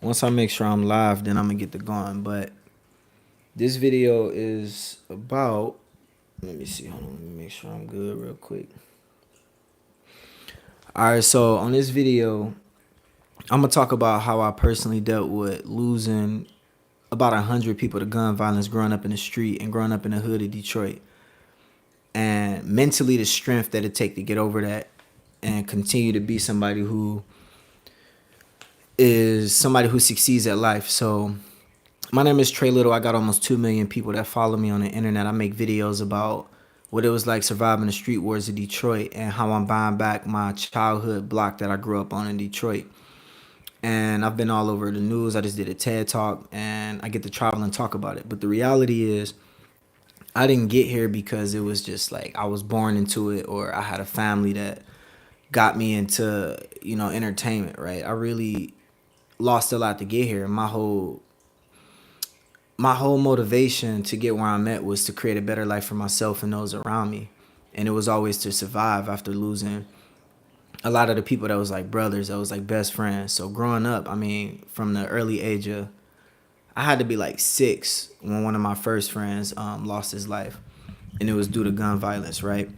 Once I make sure I'm live, then I'm gonna get to going. But this video is about. Let me see. Hold on. Let me make sure I'm good real quick. All right. So on this video, I'm gonna talk about how I personally dealt with losing about 100 people to gun violence growing up in the street and growing up in the hood of Detroit, and mentally the strength that it take to get over that and continue to be somebody who succeeds at life. So my name is Trey Little. I got almost 2 million people that follow me on the internet. I make videos about what it was like surviving the street wars of Detroit and how I'm buying back my childhood block that I grew up on in Detroit. And I've been all over the news. I just did a TED Talk and I get to travel and talk about it. But the reality is, I didn't get here because it was just like I was born into it or I had a family that got me into, entertainment, right? I really lost a lot to get here. My whole motivation to get where I'm at was to create a better life for myself and those around me. And it was always to survive after losing a lot of the people that was like brothers, that was like best friends. So growing up, I mean, from the early age of, I had to be like 6 when one of my first friends lost his life. And it was due to gun violence, right?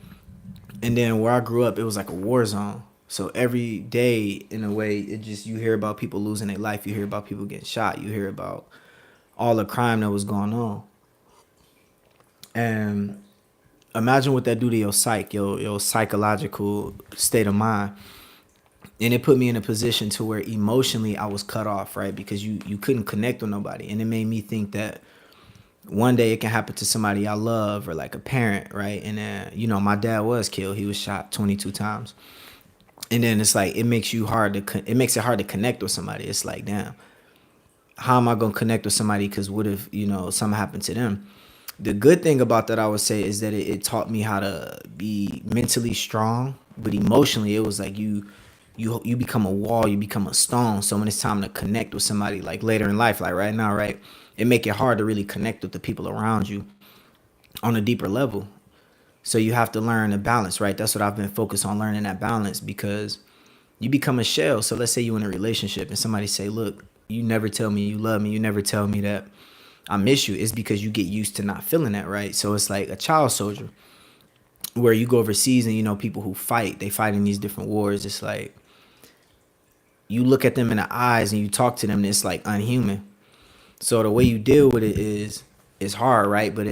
And then where I grew up, it was like a war zone. So every day, in a way, you hear about people losing their life. You hear about people getting shot. You hear about all the crime that was going on. And imagine what that do to your psyche, your psychological state of mind. And it put me in a position to where emotionally I was cut off, right? Because you couldn't connect with nobody. And it made me think that one day it can happen to somebody I love or like a parent, right? And then, my dad was killed. He was shot 22 times. And then it's like, it makes it hard to connect with somebody. It's like, damn, how am I going to connect with somebody? Because what if, something happened to them? The good thing about that, I would say, is that it taught me how to be mentally strong, but emotionally it was like you become a wall, you become a stone. So when it's time to connect with somebody, like later in life, like right now, right, it make it hard to really connect with the people around you on a deeper level. So you have to learn the balance, right? That's what I've been focused on, learning that balance, because you become a shell. So let's say you in a relationship and somebody say, look, you never tell me you love me. You never tell me that I miss you. It's because you get used to not feeling that, right? So it's like a child soldier where you go overseas and, people who fight, they fight in these different wars. It's like you look at them in the eyes and you talk to them and it's like unhuman. So the way you deal with it is hard, right? But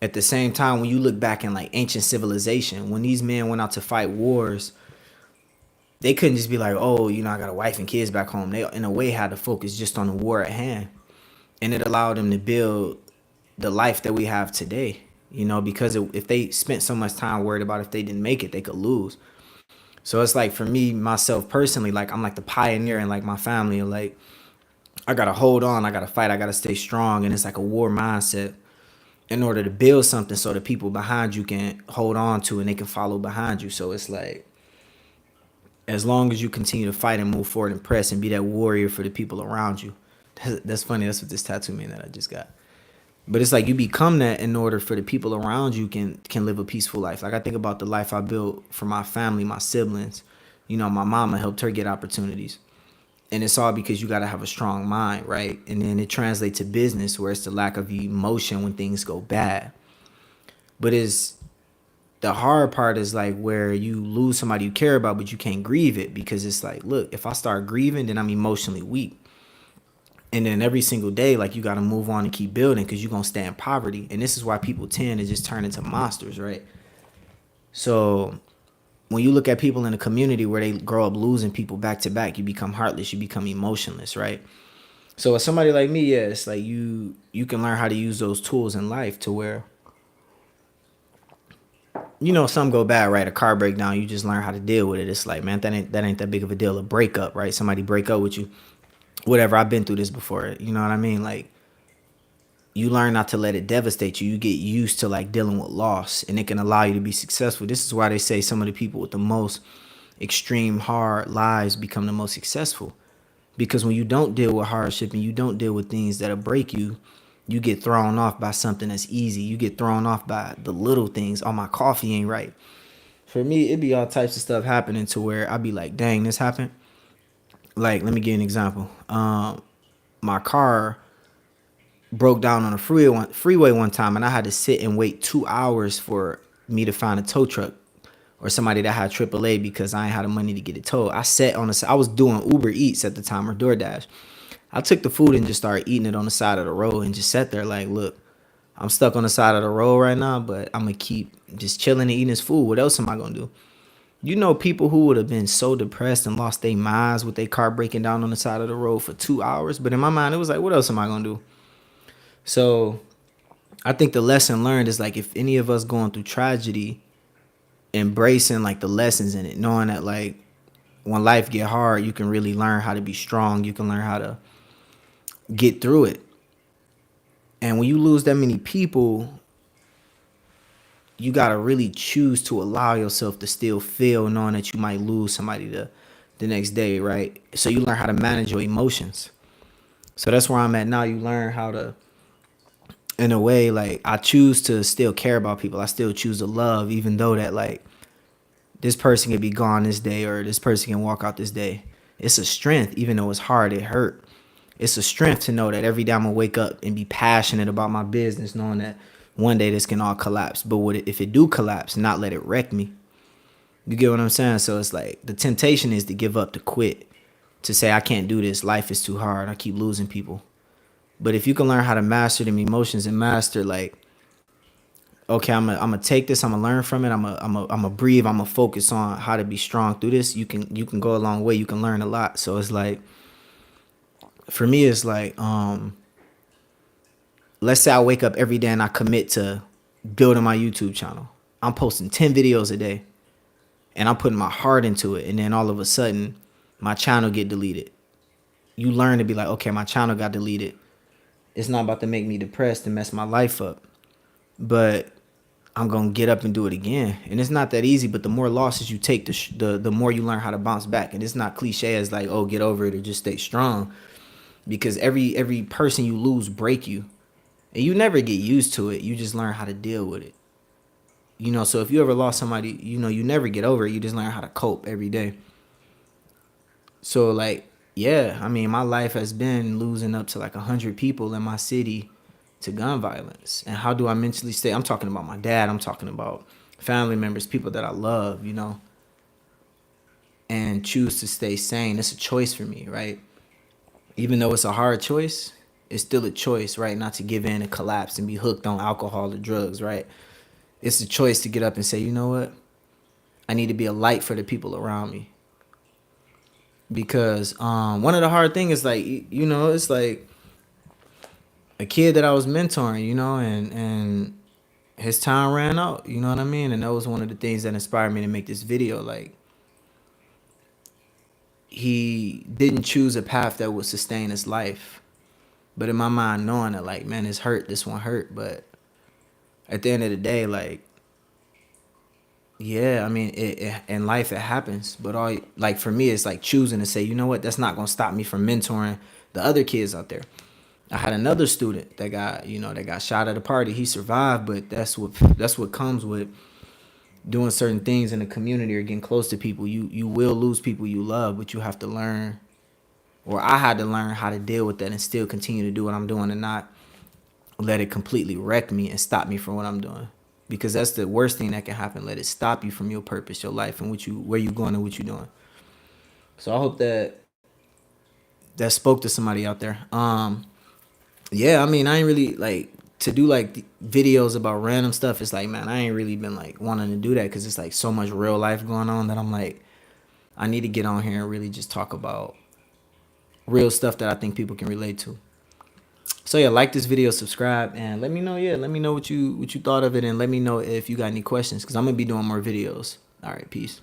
at the same time, when you look back in like ancient civilization, when these men went out to fight wars, they couldn't just be like, oh, I got a wife and kids back home. They, in a way, had to focus just on the war at hand. And it allowed them to build the life that we have today, because if they spent so much time worried about if they didn't make it, they could lose. So it's like, for me, myself personally, like I'm like the pioneer in like my family. Like I got to hold on. I got to fight. I got to stay strong. And it's like a war mindset in order to build something so the people behind you can hold on to and they can follow behind you. So it's like, as long as you continue to fight and move forward and press and be that warrior for the people around you. That's funny. That's what this tattoo mean that I just got. But it's like you become that in order for the people around you can live a peaceful life. Like I think about the life I built for my family, my siblings. My mama helped her get opportunities. And it's all because you got to have a strong mind, right? And then it translates to business, where it's the lack of emotion when things go bad. But the hard part is like where you lose somebody you care about, but you can't grieve it, because it's like, look, if I start grieving, then I'm emotionally weak. And then every single day, like, you got to move on and keep building, because you're going to stay in poverty. And this is why people tend to just turn into monsters, right? So when you look at people in a community where they grow up losing people back to back, you become heartless, you become emotionless, right? So as somebody like me, yeah, it's like you can learn how to use those tools in life to where, some go bad, right? A car breakdown, you just learn how to deal with it. It's like, man, that ain't that big of a deal. A breakup, right? Somebody break up with you. Whatever, I've been through this before. You know what I mean? Like, you learn not to let it devastate you. You get used to like dealing with loss, and it can allow you to be successful. This is why they say some of the people with the most extreme hard lives become the most successful. Because when you don't deal with hardship and you don't deal with things that'll break you, you get thrown off by something that's easy. You get thrown off by the little things. Oh, my coffee ain't right. For me, it'd be all types of stuff happening to where I'd be like, dang, this happened. Like, let me give you an example. my car broke down on a freeway one time, and I had to sit and wait 2 hours for me to find a tow truck or somebody that had AAA because I ain't had the money to get it towed. I was doing Uber Eats at the time, or DoorDash. I took the food and just started eating it on the side of the road and just sat there like, look, I'm stuck on the side of the road right now, but I'm gonna keep just chilling and eating this food. What else am I gonna do? You know, people who would have been so depressed and lost their minds with their car breaking down on the side of the road for 2 hours. But in my mind, it was like, what else am I gonna do? So I think the lesson learned is like, if any of us going through tragedy, embracing like the lessons in it, knowing that like when life get hard, you can really learn how to be strong. You can learn how to get through it. And when you lose that many people, you got to really choose to allow yourself to still feel, knowing that you might lose somebody the next day, right? So you learn how to manage your emotions. So that's where I'm at now. You learn how to, in a way, like, I choose to still care about people. I still choose to love, even though that like this person can be gone this day or this person can walk out this day. It's a strength, even though it's hard, it hurt. It's a strength to know that every day I'm gonna wake up and be passionate about my business, knowing that one day this can all collapse. But if it do collapse, not let it wreck me. You get what I'm saying? So it's like the temptation is to give up, to quit, to say I can't do this. Life is too hard. I keep losing people. But if you can learn how to master them emotions and master like, okay, I'm gonna take this. I'm gonna learn from it. I'm gonna breathe. I'm gonna focus on how to be strong through this. You can go a long way. You can learn a lot. So it's like, for me, it's like, let's say I wake up every day and I commit to building my YouTube channel. I'm posting 10 videos a day and I'm putting my heart into it. And then all of a sudden my channel get deleted. You learn to be like, okay, my channel got deleted. It's not about to make me depressed and mess my life up, but I'm going to get up and do it again. And it's not that easy, but the more losses you take, the more you learn how to bounce back. And it's not cliche as like, oh, get over it or just stay strong, because every person you lose break you. And you never get used to it. You just learn how to deal with it. You know, so if you ever lost somebody, you know, you never get over it. You just learn how to cope every day. So like, yeah, I mean, my life has been losing up to like 100 people in my city to gun violence. And how do I mentally stay? I'm talking about my dad. I'm talking about family members, people that I love, you know, and choose to stay sane. It's a choice for me, right? Even though it's a hard choice, it's still a choice, right? Not to give in and collapse and be hooked on alcohol or drugs, right? It's a choice to get up and say, you know what? I need to be a light for the people around me. Because one of the hard things is like, you know, it's like a kid that I was mentoring, you know, and his time ran out, you know what I mean? And that was one of the things that inspired me to make this video. Like, he didn't choose a path that would sustain his life. But in my mind, knowing that, like, man, it's hurt, this one hurt. But at the end of the day, like, yeah, I mean, in life, it happens. But like, for me, it's like choosing to say, you know what, that's not going to stop me from mentoring the other kids out there. I had another student that got shot at a party. He survived, but that's what comes with doing certain things in the community or getting close to people. You will lose people you love, but you have to learn, or I had to learn how to deal with that and still continue to do what I'm doing and not let it completely wreck me and stop me from what I'm doing. Because that's the worst thing that can happen. Let it stop you from your purpose, your life, and where you going and what you doing. So I hope that spoke to somebody out there. Yeah, I mean, I ain't really like to do like videos about random stuff. It's like, man, I ain't really been like wanting to do that because it's like so much real life going on that I'm like, I need to get on here and really just talk about real stuff that I think people can relate to. So yeah, like this video, subscribe, and let me know. Yeah, let me know what you thought of it, and let me know if you got any questions, because I'm gonna be doing more videos. All right, peace.